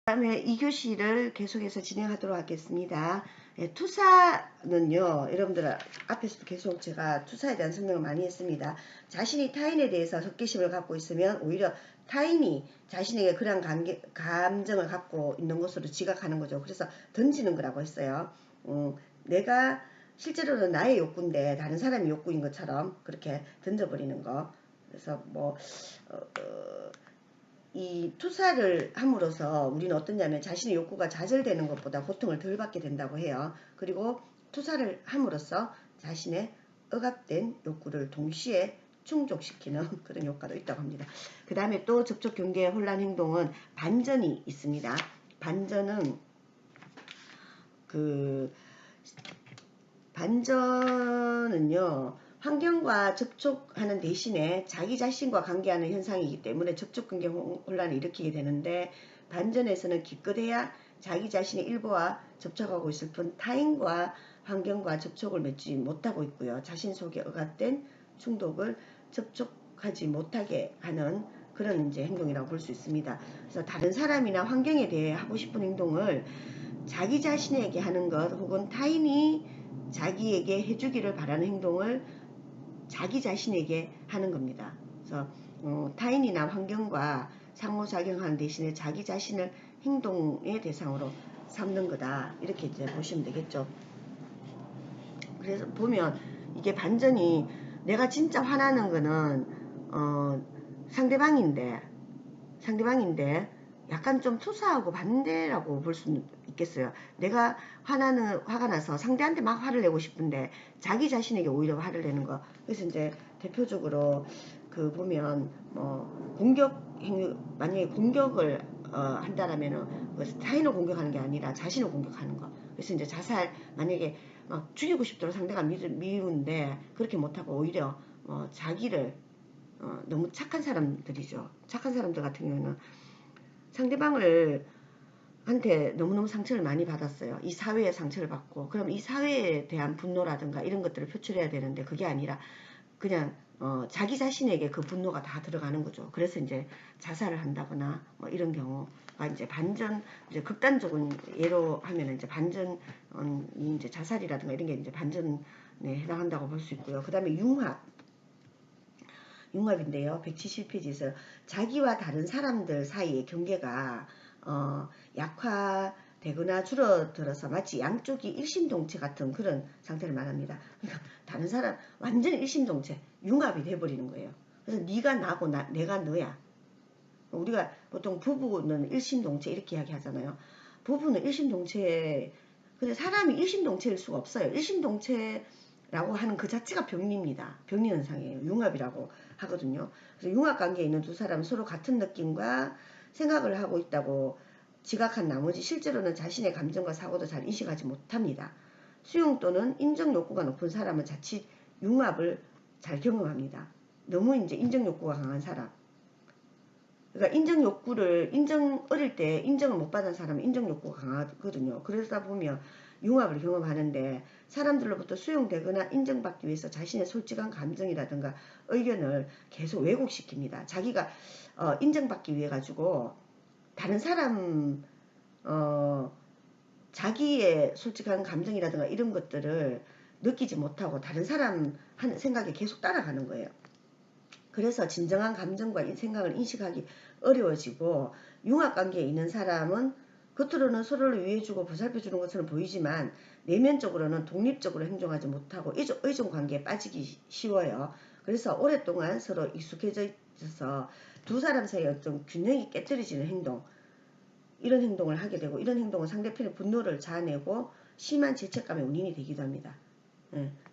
다음에 2교시를 계속해서 진행하도록 하겠습니다. 예, 투사는요, 여러분들 앞에서도 계속 제가 투사에 대한 설명을 많이 했습니다. 자신이 타인에 대해서 적개심을 갖고 있으면 오히려 타인이 자신에게 그러한 감정을 갖고 있는 것으로 지각하는 거죠. 그래서 던지는 거라고 했어요. 내가 실제로는 나의 욕구인데 다른 사람이 욕구인 것처럼 그렇게 던져버리는 거. 그래서 이 투사를 함으로써 우리는 어떠냐면 자신의 욕구가 좌절되는 것보다 고통을 덜 받게 된다고 해요. 그리고 투사를 함으로써 자신의 억압된 욕구를 동시에 충족시키는 그런 효과도 있다고 합니다. 그 다음에 또 접촉 경계 혼란 행동은 반전이 있습니다. 반전은 반전은요, 환경과 접촉하는 대신에 자기 자신과 관계하는 현상이기 때문에 접촉관계 혼란을 일으키게 되는데, 반전에서는 기껏해야 자기 자신의 일부와 접촉하고 있을 뿐 타인과 환경과 접촉을 맺지 못하고 있고요. 자신 속에 억압된 충동을 접촉하지 못하게 하는 그런 이제 행동이라고 볼 수 있습니다. 그래서 다른 사람이나 환경에 대해 하고 싶은 행동을 자기 자신에게 하는 것 혹은 타인이 자기에게 해주기를 바라는 행동을 자기 자신에게 하는 겁니다. 그래서 타인이나 환경과 상호작용하는 대신에 자기 자신을 행동의 대상으로 삼는 거다. 이렇게 이제 보시면 되겠죠. 그래서 보면 이게 반전이 내가 진짜 화나는 거는 상대방인데 약간 좀 투사하고 반대라고 볼 수 있겠어요. 내가 화가 나서 상대한테 막 화를 내고 싶은데 자기 자신에게 오히려 화를 내는 거. 그래서 이제 대표적으로 보면 만약에 공격을 한다라면은 타인을 공격하는 게 아니라 자신을 공격하는 거. 그래서 이제 자살, 만약에 막 죽이고 싶도록 상대가 미운데 그렇게 못하고 오히려 자기를 너무 착한 사람들이죠. 착한 사람들 같은 경우는 상대방을 한테 너무너무 상처를 많이 받았어요. 이 사회에 상처를 받고, 그럼 이 사회에 대한 분노라든가 이런 것들을 표출해야 되는데 그게 아니라 그냥 자기 자신에게 그 분노가 다 들어가는 거죠. 그래서 이제 자살을 한다거나 이런 경우가 이제 반전, 이제 극단적인 예로 하면 이제 반전이 이제 자살이라든가 이런 게 이제 반전에 해당한다고 볼 수 있고요. 그 다음에 융합인데요. 170페이지에서 자기와 다른 사람들 사이의 경계가 약화되거나 줄어들어서 마치 양쪽이 일심동체 같은 그런 상태를 말합니다. 그러니까 다른 사람 완전 일심동체, 융합이 돼버리는 거예요. 그래서 네가 나고 내가 너야. 우리가 보통 부부는 일심동체 이렇게 이야기하잖아요. 부부는 일심동체, 근데 사람이 일심동체일 수가 없어요. 일심동체라고 하는 그 자체가 병리입니다. 병리 현상이에요. 융합이라고 하거든요. 그래서 융합관계에 있는 두 사람은 서로 같은 느낌과 생각을 하고 있다고 지각한 나머지 실제로는 자신의 감정과 사고도 잘 인식하지 못합니다. 수용 또는 인정 욕구가 높은 사람은 자칫 융합을 잘 경험합니다. 너무 이제 인정 욕구가 강한 사람. 그러니까 어릴 때 인정을 못 받은 사람은 인정 욕구가 강하거든요. 그러다 보면 융합을 경험하는데 사람들로부터 수용되거나 인정받기 위해서 자신의 솔직한 감정이라든가 의견을 계속 왜곡시킵니다. 자기가 인정받기 위해 가지고 다른 사람 자기의 솔직한 감정이라든가 이런 것들을 느끼지 못하고 다른 사람 생각에 계속 따라가는 거예요. 그래서 진정한 감정과 생각을 인식하기 어려워지고, 융합관계에 있는 사람은 겉으로는 서로를 위해주고 보살펴주는 것처럼 보이지만 내면적으로는 독립적으로 행동하지 못하고 의존관계에 빠지기 쉬워요. 그래서 오랫동안 서로 익숙해져 있어서 두 사람 사이에 어떤 균형이 깨뜨려지는 행동, 이런 행동을 하게 되고, 이런 행동은 상대편의 분노를 자아내고 심한 죄책감의 원인이 되기도 합니다.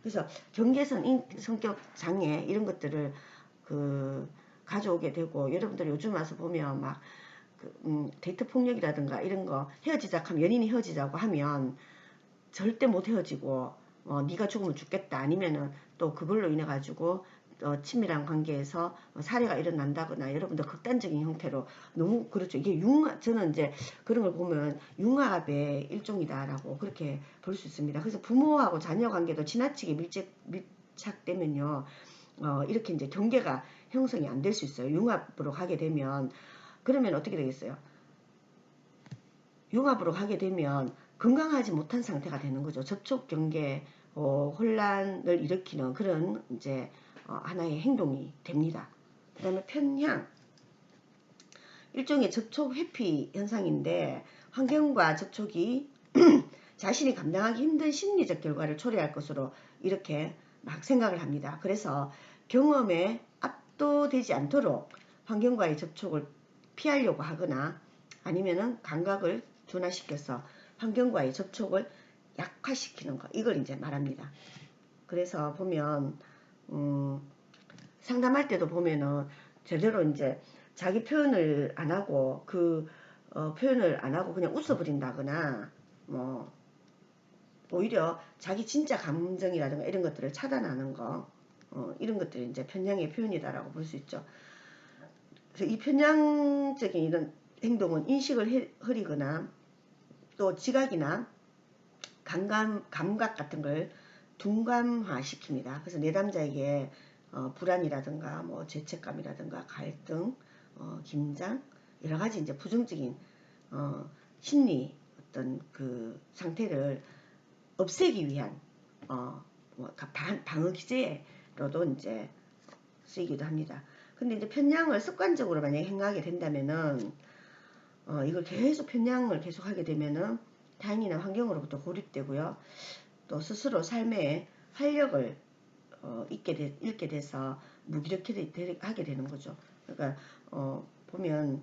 그래서 경계선, 성격 장애 이런 것들을 가져오게 되고, 여러분들 요즘 와서 보면 막 데이트 폭력이라든가 이런 거 연인이 헤어지자고 하면 절대 못 헤어지고 네가 죽으면 죽겠다, 아니면은 또 그걸로 인해 가지고 친밀한 관계에서 살해가 일어난다거나, 여러분들 극단적인 형태로 너무 그렇죠. 이게 저는 이제 그런 걸 보면 융합의 일종이다라고 그렇게 볼 수 있습니다. 그래서 부모하고 자녀 관계도 지나치게 밀착되면요, 이렇게 이제 경계가 형성이 안 될 수 있어요. 융합으로 가게 되면. 그러면 어떻게 되겠어요? 융합으로 가게 되면 건강하지 못한 상태가 되는 거죠. 접촉 경계 혼란을 일으키는 그런 이제 하나의 행동이 됩니다. 그 다음에 편향, 일종의 접촉 회피 현상인데 환경과 접촉이 자신이 감당하기 힘든 심리적 결과를 초래할 것으로 이렇게 막 생각을 합니다. 그래서 경험에 압도되지 않도록 환경과의 접촉을 피하려고 하거나 아니면은 감각을 둔화시켜서 환경과의 접촉을 약화시키는 것, 이걸 이제 말합니다. 그래서 보면 상담할 때도 보면은 제대로 이제 자기 표현을 안 하고 표현을 안 하고 그냥 웃어버린다거나 뭐 오히려 자기 진짜 감정이라든가 이런 것들을 차단하는 거 이런 것들이 이제 편향의 표현이다라고 볼 수 있죠. 그래서 이 편향적인 이런 행동은 인식을 흐리거나 또 지각이나 감각 같은 걸 둔감화시킵니다. 그래서 내담자에게 불안이라든가 뭐 죄책감이라든가 갈등, 긴장 여러 가지 이제 부정적인 심리 어떤 그 상태를 없애기 위한 방어 기제로도 이제 쓰이기도 합니다. 근데 이제 편향을 습관적으로 만약에 행하게 된다면은 이걸 계속 편향을 계속하게 되면은 타인이나 환경으로부터 고립되고요. 또 스스로 삶의 활력을 잃게 돼서 무기력하게 되는 거죠. 그러니까 보면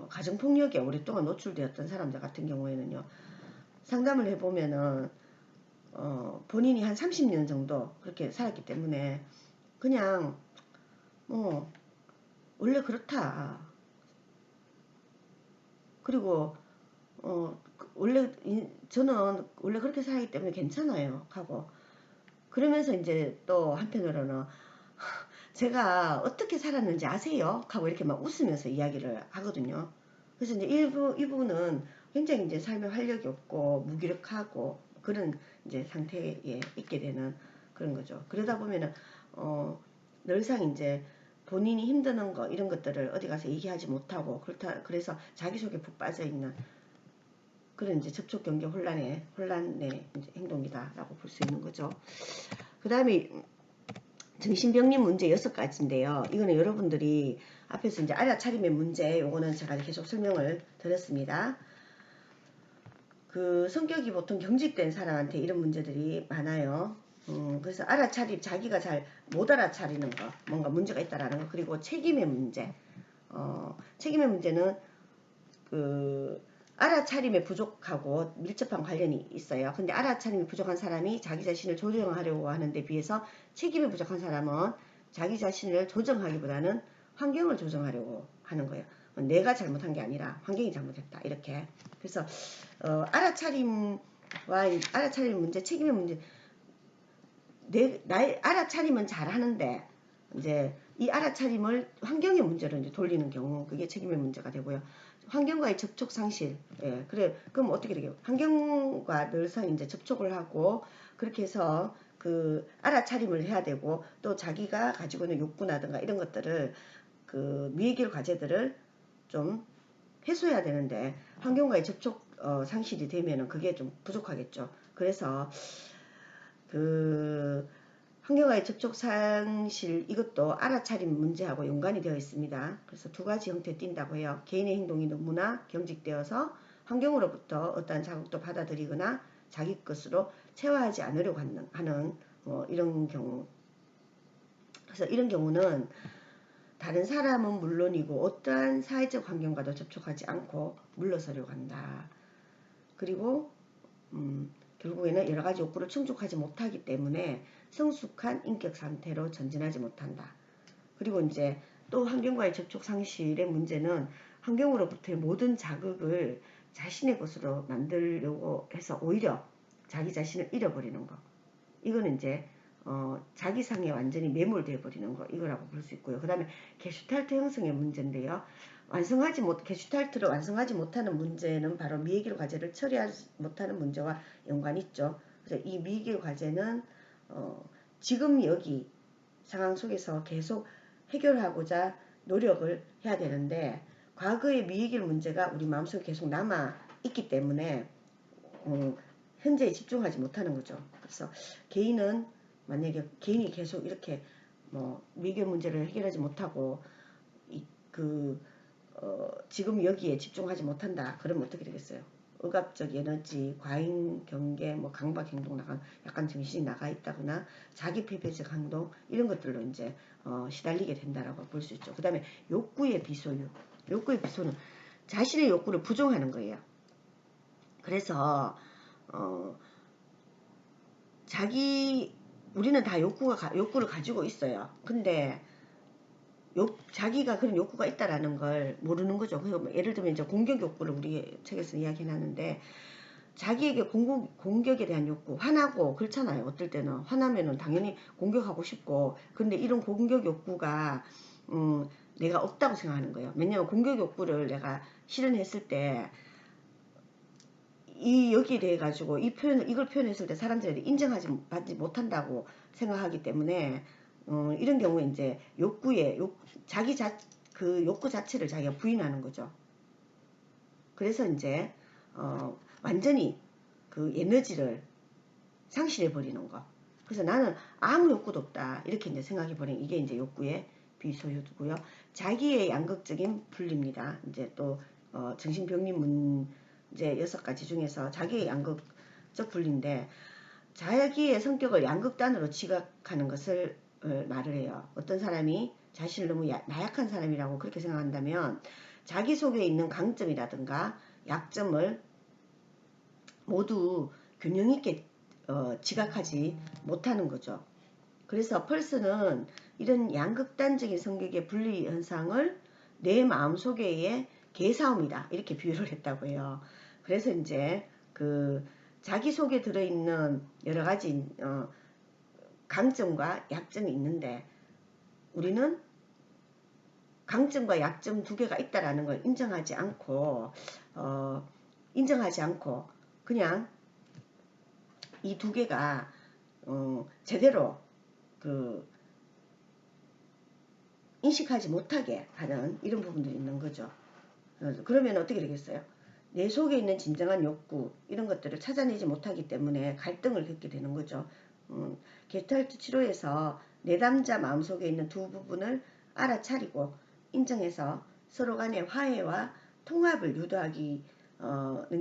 가정폭력에 오랫동안 노출되었던 사람들 같은 경우에는요. 상담을 해보면은 본인이 한 30년 정도 그렇게 살았기 때문에 그냥 원래 그렇다. 그리고 저는 원래 그렇게 살기 때문에 괜찮아요 하고 그러면서 이제 또 한편으로는 제가 어떻게 살았는지 아세요? 하고 이렇게 막 웃으면서 이야기를 하거든요. 그래서 이제 이 부분은 굉장히 이제 삶에 활력이 없고 무기력하고 그런 이제 상태에 있게 되는 그런 거죠. 그러다 보면은 늘상 이제 본인이 힘드는 거 이런 것들을 어디 가서 얘기하지 못하고 그래서 자기 속에 푹 빠져 있는 그런 이제 접촉 경계 혼란의 행동이다라고 볼 수 있는 거죠. 그 다음에 정신병리 문제 6가지인데요. 이거는 여러분들이 앞에서 이제 알아차림의 문제, 요거는 제가 계속 설명을 드렸습니다. 성격이 보통 경직된 사람한테 이런 문제들이 많아요. 그래서 자기가 잘 못 알아차리는 거, 뭔가 문제가 있다라는 거, 그리고 책임의 문제. 책임의 문제는 알아차림에 부족하고 밀접한 관련이 있어요. 근데 알아차림이 부족한 사람이 자기 자신을 조정하려고 하는데 비해서 책임이 부족한 사람은 자기 자신을 조정하기보다는 환경을 조정하려고 하는 거예요. 내가 잘못한 게 아니라 환경이 잘못했다. 이렇게. 그래서 알아차림 문제, 책임의 문제. 나의 알아차림은 잘하는데 이제 이 알아차림을 환경의 문제로 이제 돌리는 경우 그게 책임의 문제가 되고요. 환경과의 접촉 상실. 예, 그래. 그럼 어떻게 되게요? 환경과 늘상 이제 접촉을 하고 그렇게 해서 알아차림을 해야 되고 또 자기가 가지고 있는 욕구라든가 이런 것들을 미해결 과제들을 좀 해소해야 되는데 환경과의 접촉 상실이 되면은 그게 좀 부족하겠죠. 그래서 환경과의 접촉 상실 이것도 알아차림 문제하고 연관이 되어 있습니다. 그래서 2가지 형태에 띈다고 해요. 개인의 행동이 너무나 경직되어서 환경으로부터 어떠한 자극도 받아들이거나 자기 것으로 체화하지 않으려고 하는 이런 경우. 그래서 이런 경우는 다른 사람은 물론이고 어떠한 사회적 환경과도 접촉하지 않고 물러서려고 한다. 그리고 결국에는 여러 가지 욕구를 충족하지 못하기 때문에 성숙한 인격 상태로 전진하지 못한다. 그리고 이제 또 환경과의 접촉 상실의 문제는 환경으로부터의 모든 자극을 자신의 것으로 만들려고 해서 오히려 자기 자신을 잃어버리는 거. 이거는 이제 자기상에 완전히 매몰되어 버리는 거 이거라고 볼 수 있고요. 그 다음에 게슈탈트 형성의 문제인데요. 게슈탈트를 완성하지 못하는 문제는 바로 미해결 과제를 처리하지 못하는 문제와 연관이 있죠. 그래서 이 미해결 과제는 지금 여기 상황 속에서 계속 해결하고자 노력을 해야 되는데 과거의 미해결 문제가 우리 마음속에 계속 남아 있기 때문에 현재에 집중하지 못하는 거죠. 그래서 개인은 만약에 개인이 계속 이렇게 뭐 미해결 문제를 해결하지 못하고 지금 여기에 집중하지 못한다. 그러면 어떻게 되겠어요? 억압적 에너지, 과잉 경계, 뭐 강박 행동 나가, 약간 정신이 나가 있다거나 자기 폐쇄적 행동 이런 것들로 이제 시달리게 된다라고 볼 수 있죠. 그 다음에 욕구의 비소유. 욕구의 비소는 자신의 욕구를 부정하는 거예요. 그래서 우리는 다 욕구를 가지고 있어요. 근데 자기가 그런 욕구가 있다라는 걸 모르는 거죠. 예를 들면 이제 공격 욕구를 우리 책에서 이야기하는데 자기에게 공격에 대한 욕구, 화나고 그렇잖아요. 어떨 때는 화나면은 당연히 공격하고 싶고, 근데 이런 공격 욕구가 내가 없다고 생각하는 거예요. 왜냐면 공격 욕구를 내가 실현했을 때 여기에 대해 가지고 이걸 표현했을 때 사람들이 받지 못한다고 생각하기 때문에 이런 경우에 이제 그 욕구 자체를 자기가 부인하는 거죠. 그래서 이제 완전히 그 에너지를 상실해 버리는 거. 그래서 나는 아무 욕구도 없다 이렇게 이제 생각해 버리는 이게 이제 욕구의 비소유고요. 자기의 양극적인 분리입니다. 이제 또 정신병리 문제 6가지 중에서 자기의 양극적 분리인데 자기의 성격을 양극단으로 지각하는 것을 말을 해요. 어떤 사람이 자신을 너무 나약한 사람이라고 그렇게 생각한다면 자기 속에 있는 강점이라든가 약점을 모두 균형 있게 지각하지 못하는 거죠. 그래서 펄스는 이런 양극단적인 성격의 분리 현상을 내 마음속에의 개싸움이다 이렇게 비유를 했다고 해요. 그래서 이제 자기 속에 들어있는 여러 가지 강점과 약점이 있는데 우리는 강점과 약점 두 개가 있다라는 걸 인정하지 않고 그냥 이 두 개가 제대로 인식하지 못하게 하는 이런 부분들이 있는 거죠. 그러면 어떻게 되겠어요? 내 속에 있는 진정한 욕구 이런 것들을 찾아내지 못하기 때문에 갈등을 겪게 되는 거죠. 게스탈트 치료에서 내담자 마음속에 있는 두 부분을 알아차리고 인정해서 서로 간의 화해와 통합을 유도하기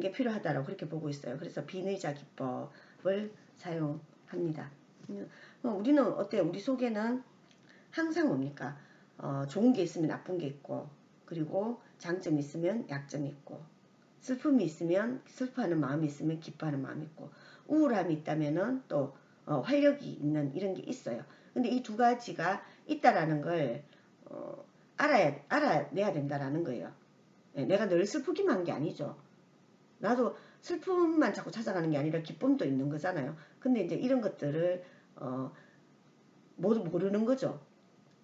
게 필요하다고 그렇게 보고 있어요. 그래서 비의자 기법을 사용합니다. 우리는 어때요? 우리 속에는 항상 뭡니까? 좋은 게 있으면 나쁜 게 있고 그리고 장점이 있으면 약점이 있고 슬픔이 있으면 슬퍼하는 마음이 있으면 기뻐하는 마음이 있고 우울함이 있다면은 또 활력이 있는 이런 게 있어요. 근데 이 두 가지가 있다라는 걸 알아내야 된다라는 거예요. 내가 늘 슬프기만 한 게 아니죠. 나도 슬픔만 자꾸 찾아가는 게 아니라 기쁨도 있는 거잖아요. 근데 이제 이런 것들을 모두 모르는 거죠.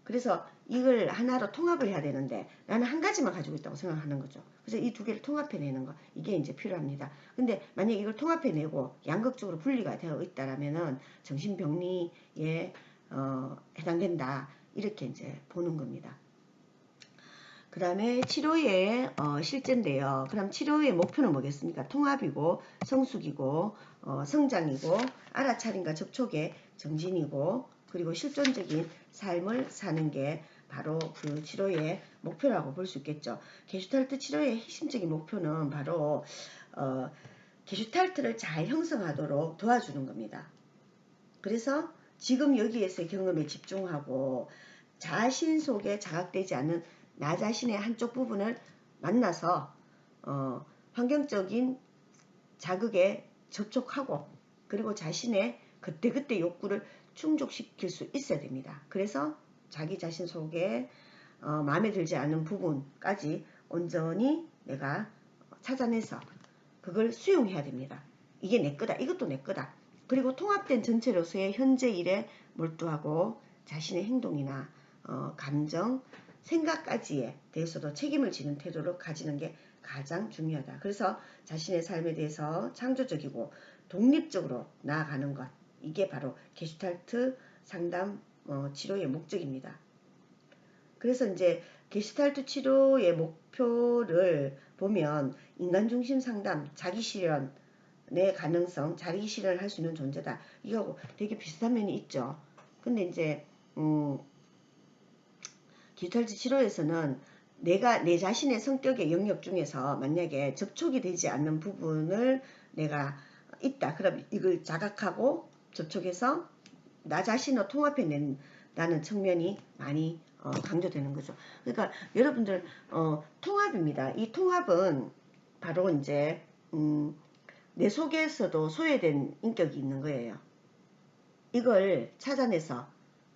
그래서 이걸 하나로 통합을 해야 되는데 나는 한 가지만 가지고 있다고 생각하는 거죠. 그래서 이 두 개를 통합해내는 거 이게 이제 필요합니다. 근데 만약에 이걸 통합해내고 양극적으로 분리가 되어 있다라면은 정신병리에 해당된다 이렇게 이제 보는 겁니다. 그 다음에 치료의 실제인데요. 그럼 치료의 목표는 뭐겠습니까? 통합이고 성숙이고 성장이고 알아차림과 접촉의 정진이고 그리고 실존적인 삶을 사는 게 바로 그 치료의 목표라고 볼 수 있겠죠. 게슈탈트 치료의 핵심적인 목표는 바로 게슈탈트를 잘 형성하도록 도와주는 겁니다. 그래서 지금 여기에서의 경험에 집중하고 자신 속에 자각되지 않는 나 자신의 한쪽 부분을 만나서 환경적인 자극에 접촉하고 그리고 자신의 그때그때 욕구를 충족시킬 수 있어야 됩니다. 그래서 자기 자신 속에 마음에 들지 않은 부분까지 온전히 내가 찾아내서 그걸 수용해야 됩니다. 이게 내 거다. 이것도 내 거다. 그리고 통합된 전체로서의 현재 일에 몰두하고 자신의 행동이나 감정, 생각까지에 대해서도 책임을 지는 태도를 가지는 게 가장 중요하다. 그래서 자신의 삶에 대해서 창조적이고 독립적으로 나아가는 것 이게 바로 게슈탈트 상담 치료의 목적입니다. 그래서 이제 게슈탈트 치료의 목표를 보면 인간 중심 상담, 자기 실현의 가능성, 자기 실현을 할 수 있는 존재다. 이거하고 되게 비슷한 면이 있죠. 근데 이제 게슈탈트 치료에서는 내가 내 자신의 성격의 영역 중에서 만약에 접촉이 되지 않는 부분을 내가 있다. 그럼 이걸 자각하고 접촉해서 나 자신을 통합해 낸다는 측면이 많이 강조되는 거죠. 그러니까 여러분들 통합입니다. 이 통합은 바로 이제 내 속에서도 소외된 인격이 있는 거예요. 이걸 찾아내서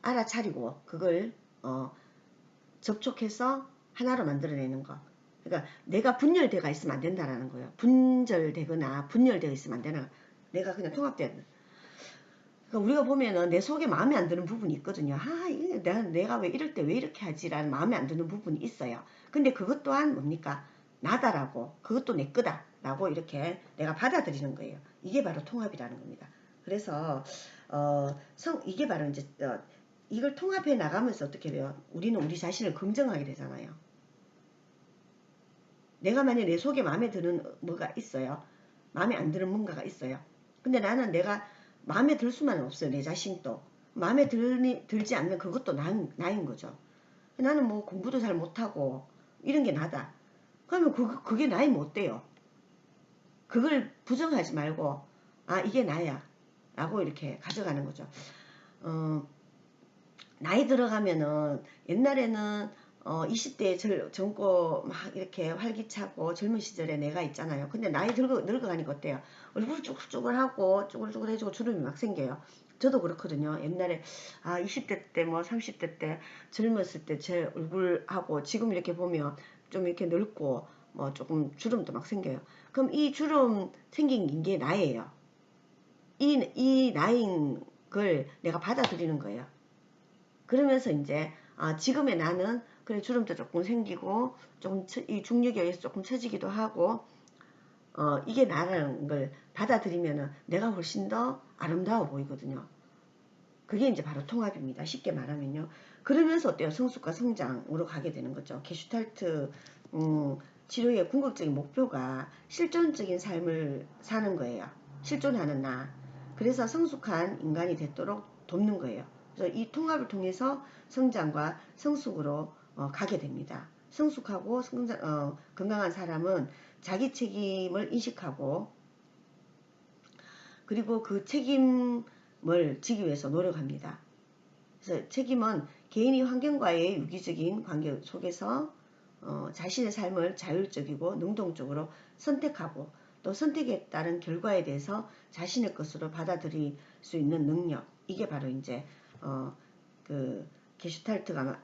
알아차리고 그걸 접촉해서 하나로 만들어내는 거. 그러니까 내가 분열되어 있으면 안 된다라는 거예요. 분절되거나 분열되어 있으면 안 되나. 내가 그냥 통합되어. 그러니까 우리가 보면은 내 속에 마음에 안 드는 부분이 있거든요. 내가 왜 이럴 때 왜 이렇게 하지라는 마음에 안 드는 부분이 있어요. 근데 그것 또한 뭡니까? 나다라고, 그것도 내 거다라고 이렇게 내가 받아들이는 거예요. 이게 바로 통합이라는 겁니다. 그래서 이게 바로 이제 이걸 통합해 나가면서 어떻게 돼요? 우리는 우리 자신을 긍정하게 되잖아요. 내가 만약 내 속에 마음에 드는 뭐가 있어요. 마음에 안 드는 뭔가가 있어요. 근데 나는 내가 마음에 들 수만은 없어요. 내 자신도. 마음에 들지 않는 그것도 나인 거죠. 나는 뭐 공부도 잘 못하고 이런 게 나다. 그러면 그게 나이면 어때요? 그걸 부정하지 말고 이게 나야 라고 이렇게 가져가는 거죠. 나이 들어가면은 옛날에는 20대에 젊고 막 이렇게 활기차고 젊은 시절에 내가 있잖아요. 근데 나이 늙어가니까 어때요? 얼굴 쭈글쭈글하고 쭈글쭈글해지고 주름이 막 생겨요. 저도 그렇거든요. 옛날에 20대 때 뭐 30대 때 젊었을 때 제 얼굴하고 지금 이렇게 보면 좀 이렇게 늙고 뭐 조금 주름도 막 생겨요. 그럼 이 주름 생긴 게 나예요. 이 나인 걸 내가 받아들이는 거예요. 그러면서 이제 지금의 나는 그래 주름도 조금 생기고 조금 이 중력에 의해서 조금 처지기도 하고 이게 나라는 걸 받아들이면은 내가 훨씬 더 아름다워 보이거든요. 그게 이제 바로 통합입니다. 쉽게 말하면요. 그러면서 어때요? 성숙과 성장으로 가게 되는 거죠. 게슈탈트 치료의 궁극적인 목표가 실존적인 삶을 사는 거예요. 실존하는 나. 그래서 성숙한 인간이 되도록 돕는 거예요. 그래서 이 통합을 통해서 성장과 성숙으로 가게 됩니다. 성숙하고 건강한 사람은 자기 책임을 인식하고 그리고 그 책임을 지기 위해서 노력합니다. 그래서 책임은 개인이 환경과의 유기적인 관계 속에서 자신의 삶을 자율적이고 능동적으로 선택하고 또 선택에 따른 결과에 대해서 자신의 것으로 받아들일 수 있는 능력. 이게 바로 이제 그 게슈탈트가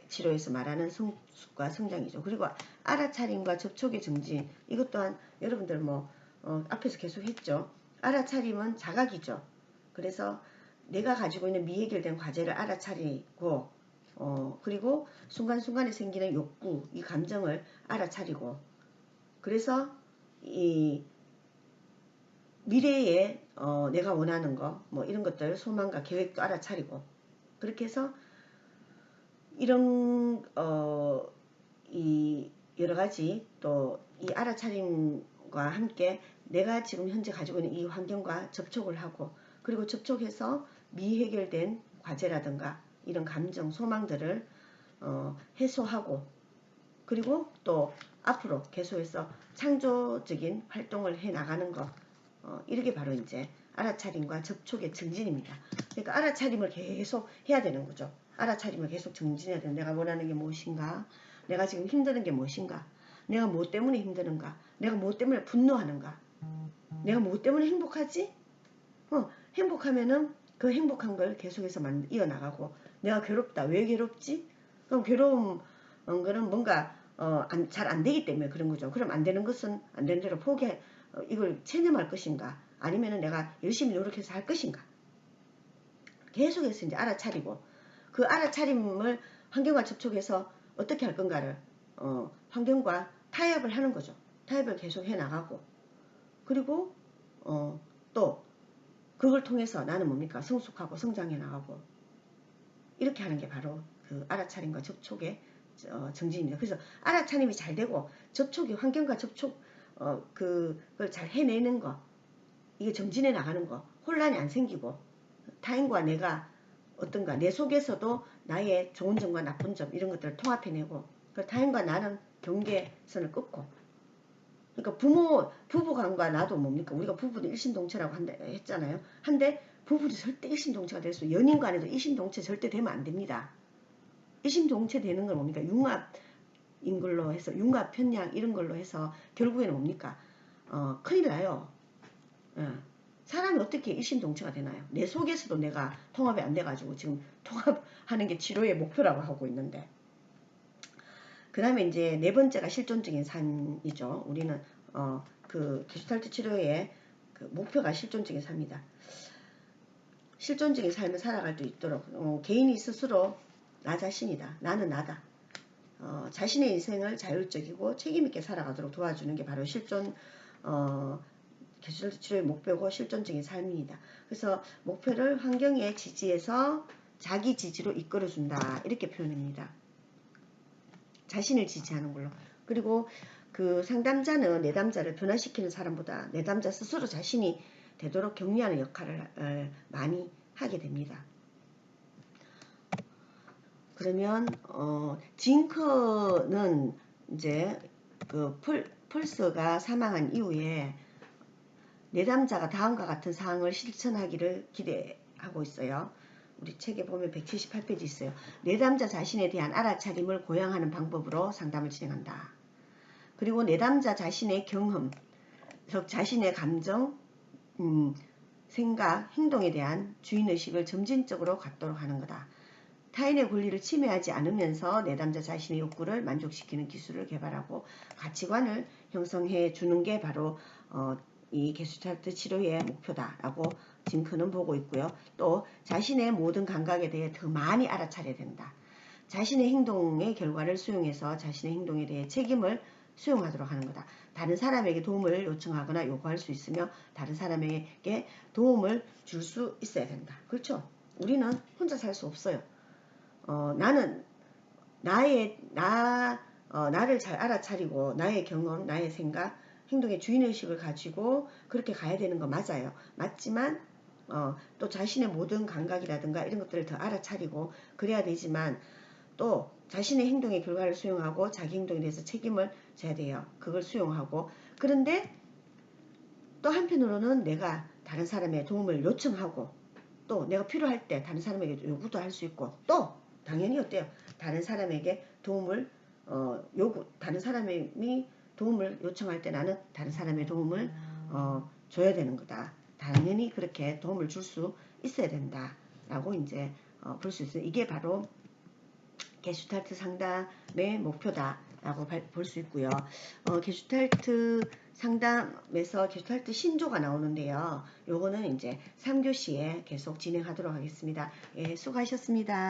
치료에서 말하는 성숙과 성장이죠. 그리고 알아차림과 접촉의 정진. 이것 또한 여러분들 앞에서 계속 했죠. 알아차림은 자각이죠. 그래서 내가 가지고 있는 미해결된 과제를 알아차리고 그리고 순간순간에 생기는 욕구, 이 감정을 알아차리고 그래서 이 미래에 내가 원하는 거 이런 것들 소망과 계획도 알아차리고 그렇게 해서 이런 이 여러 가지 또 이 알아차림과 함께 내가 지금 현재 가지고 있는 이 환경과 접촉을 하고 그리고 접촉해서 미해결된 과제라든가 이런 감정, 소망들을 해소하고 그리고 또 앞으로 계속해서 창조적인 활동을 해 나가는 것 이렇게 바로 이제 알아차림과 접촉의 증진입니다. 그러니까 알아차림을 계속 해야 되는 거죠. 알아차림을 계속 증진해야 되는 내가 원하는 게 무엇인가 내가 지금 힘드는 게 무엇인가 내가 뭐 때문에 힘드는가 내가 뭐 때문에 분노하는가 내가 뭐 때문에 행복하지 행복하면은 그 행복한 걸 계속해서 이어나가고 내가 괴롭다 왜 괴롭지 그럼 괴로운 거는 뭔가 잘 안 되기 때문에 그런 거죠. 그럼 안 되는 것은 안 되는 대로 이걸 체념할 것인가 아니면은 내가 열심히 노력해서 할 것인가 계속해서 이제 알아차리고 그 알아차림을 환경과 접촉해서 어떻게 할 건가를 환경과 타협을 하는 거죠. 타협을 계속 해 나가고 그리고 또 그걸 통해서 나는 뭡니까 성숙하고 성장해 나가고 이렇게 하는 게 바로 그 알아차림과 접촉의 정진입니다. 그래서 알아차림이 잘 되고 접촉이 환경과 접촉 그걸 잘 해내는 거, 이게 정진해 나가는 거, 혼란이 안 생기고 타인과 내가 어떤가 내 속에서도 나의 좋은 점과 나쁜 점 이런 것들을 통합해내고 그 타인과 나는 경계선을 끊고 그러니까 부부간과 나도 뭡니까? 우리가 부부도 일심동체라고 했잖아요. 한데 부부도 절대 일심동체가 될 수, 연인 간에도 일심동체 절대 되면 안 됩니다. 일심동체 되는 건 뭡니까? 융합인 걸로 해서 융합 편향 이런 걸로 해서 결국에는 뭡니까? 큰일 나요. 사람이 어떻게 일심동체가 되나요? 내 속에서도 내가 통합이 안 돼가지고 지금 통합하는 게 치료의 목표라고 하고 있는데, 그 다음에 이제 네 번째가 실존적인 삶이죠. 우리는 그 게슈탈트 치료의 그 목표가 실존적인 삶이다. 실존적인 삶을 살아갈 수 있도록 개인이 스스로 나 자신이다. 나는 나다. 자신의 인생을 자율적이고 책임있게 살아가도록 도와주는 게 바로 게슈탈트 치료의 목표고 실존적인 삶입니다. 그래서 목표를 환경의 지지에서 자기 지지로 이끌어준다. 이렇게 표현합니다. 자신을 지지하는 걸로. 그리고 그 상담자는 내담자를 변화시키는 사람보다 내담자 스스로 자신이 되도록 격려하는 역할을 많이 하게 됩니다. 그러면 징크는 이제 그 펄스가 사망한 이후에 내담자가 다음과 같은 사항을 실천하기를 기대하고 있어요. 우리 책에 보면 178페이지 있어요. 내담자 자신에 대한 알아차림을 고양하는 방법으로 상담을 진행한다. 그리고 내담자 자신의 경험, 즉 자신의 감정, 생각, 행동에 대한 주인의식을 점진적으로 갖도록 하는 거다. 타인의 권리를 침해하지 않으면서 내담자 자신의 욕구를 만족시키는 기술을 개발하고 가치관을 형성해 주는 게 바로 이 게슈탈트 치료의 목표다라고 징크는 보고 있고요. 또 자신의 모든 감각에 대해 더 많이 알아차려야 된다. 자신의 행동의 결과를 수용해서 자신의 행동에 대해 책임을 수용하도록 하는 거다. 다른 사람에게 도움을 요청하거나 요구할 수 있으며 다른 사람에게 도움을 줄 수 있어야 된다. 그렇죠? 우리는 혼자 살 수 없어요. 나는 나를 잘 알아차리고 나의 경험, 나의 생각, 행동의 주인의식을 가지고 그렇게 가야 되는 거 맞아요. 맞지만 또 자신의 모든 감각이라든가 이런 것들을 더 알아차리고 그래야 되지만 또 자신의 행동의 결과를 수용하고 자기 행동에 대해서 책임을 져야 돼요. 그걸 수용하고 그런데 또 한편으로는 내가 다른 사람의 도움을 요청하고 또 내가 필요할 때 다른 사람에게 요구도 할 수 있고 또 당연히 어때요? 다른 사람에게 도움을 다른 사람이 도움을 요청할 때 나는 다른 사람의 도움을 줘야 되는 거다. 당연히 그렇게 도움을 줄 수 있어야 된다라고 이제 볼 수 있어요. 이게 바로 게슈탈트 상담의 목표다라고 볼 수 있고요. 게슈탈트 상담에서 게슈탈트 신조가 나오는데요. 요거는 이제 3교시에 계속 진행하도록 하겠습니다. 예, 수고하셨습니다.